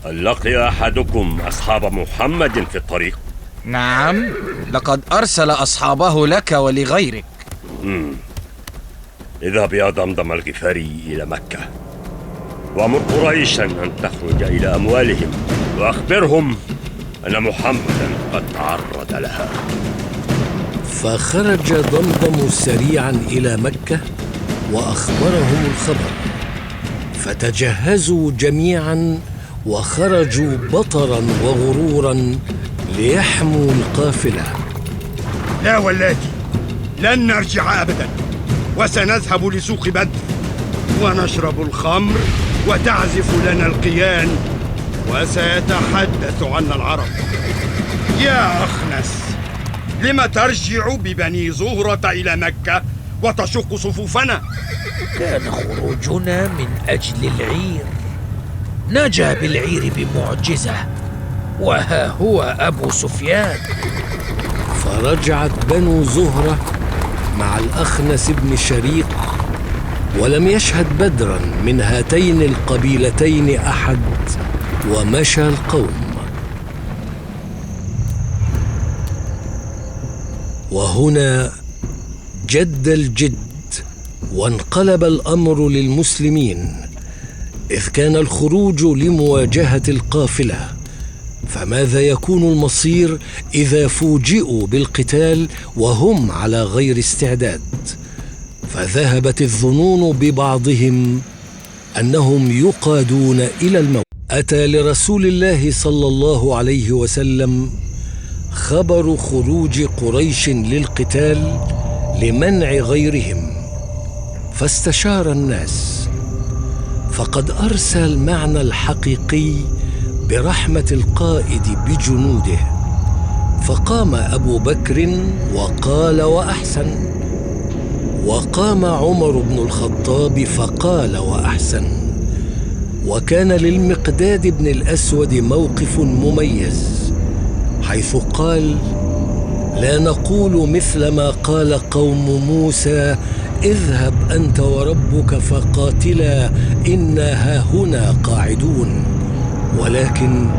هل لقي أحدكم أصحاب محمد في الطريق؟ نعم، لقد أرسل أصحابه لك ولغيرك. اذهب يا ضمضم الغفاري إلى مكة، وأمر قريشا أن تخرج إلى أموالهم، وأخبرهم أن محمدا قد تعرض لها. فخرج ضمضم سريعا إلى مكة وأخبرهم الخبر، فتجهزوا جميعا وخرجوا بطرا وغرورا ليحموا القافلة. لا واللاتي، لن نرجع أبدا، وسنذهب لسوق بدر ونشرب الخمر وتعزف لنا القيان، وسيتحدث عنا العرب. يا أخنس، لم ترجع ببني زهرة إلى مكة وتشق صفوفنا؟ كان خروجنا من أجل العير، نجا بالعير بمعجزة، وها هو أبو سفيان. فرجعت بنو زهرة مع الأخنس بن شريق، ولم يشهد بدرا من هاتين القبيلتين أحد، ومشى القوم. وهنا جد الجد، وانقلب الأمر للمسلمين، إذ كان الخروج لمواجهة القافلة. فماذا يكون المصير إذا فوجئوا بالقتال وهم على غير استعداد؟ فذهبت الظنون ببعضهم أنهم يقادون إلى الموت. أتى لرسول الله صلى الله عليه وسلم خبر خروج قريش للقتال لمنع غيرهم، فاستشار الناس، فقد أرسل المعنى الحقيقي برحمة القائد بجنوده. فقام أبو بكر وقال وأحسن، وقام عمر بن الخطاب فقال وأحسن. وكان للمقداد بن الأسود موقف مميز، حيث قال: لا نقول مثل ما قال قوم موسى: اذهب أنت وربك فقاتلا إنا هاهنا قاعدون، ولكن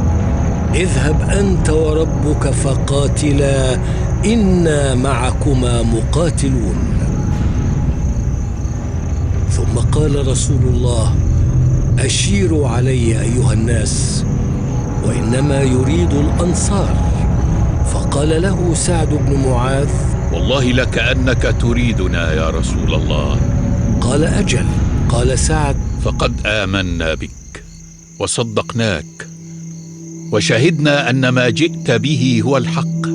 اذهب أنت وربك فقاتلا إنا معكما مقاتلون. ثم قال رسول الله: أشيروا علي أيها الناس، وإنما يريد الأنصار. فقال له سعد بن معاذ: والله لكأنك تريدنا يا رسول الله. قال: أجل. قال سعد: فقد آمنا بك وصدقناك، وشهدنا أن ما جئت به هو الحق،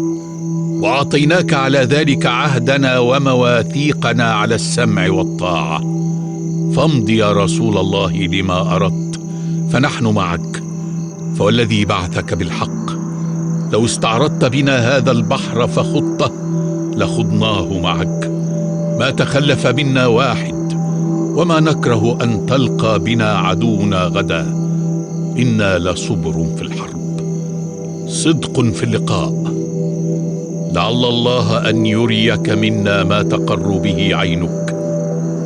وأعطيناك على ذلك عهدنا ومواثيقنا على السمع والطاعة. فامض يا رسول الله لما أردت، فنحن معك. فوالذي بعثك بالحق، لو استعرضت بنا هذا البحر فخضته لخضناه معك، ما تخلف منا واحد، وما نكره أن تلقى بنا عدونا غدا. إنا لصبر في الحرب، صدق في اللقاء، لعل الله أن يريك منا ما تقر به عينك.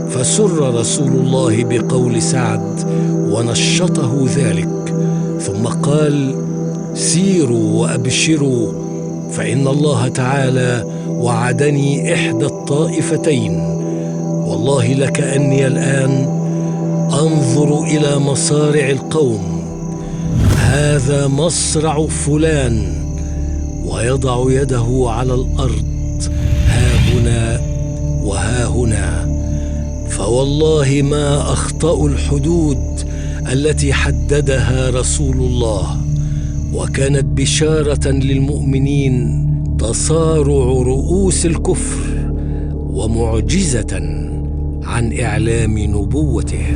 فسر رسول الله بقول سعد ونشطه ذلك، ثم قال: سيروا وأبشروا، فإن الله تعالى وعدني إحدى الطائفتين. والله لكأني الآن أنظر إلى مصارع القوم، هذا مصرع فلان، ويضع يده على الأرض ها هنا وها هنا. فوالله ما أخطأوا الحدود التي حددها رسول الله، وكانت بشارة للمؤمنين تصارع رؤوس الكفر، ومعجزة عن إعلام نبوته.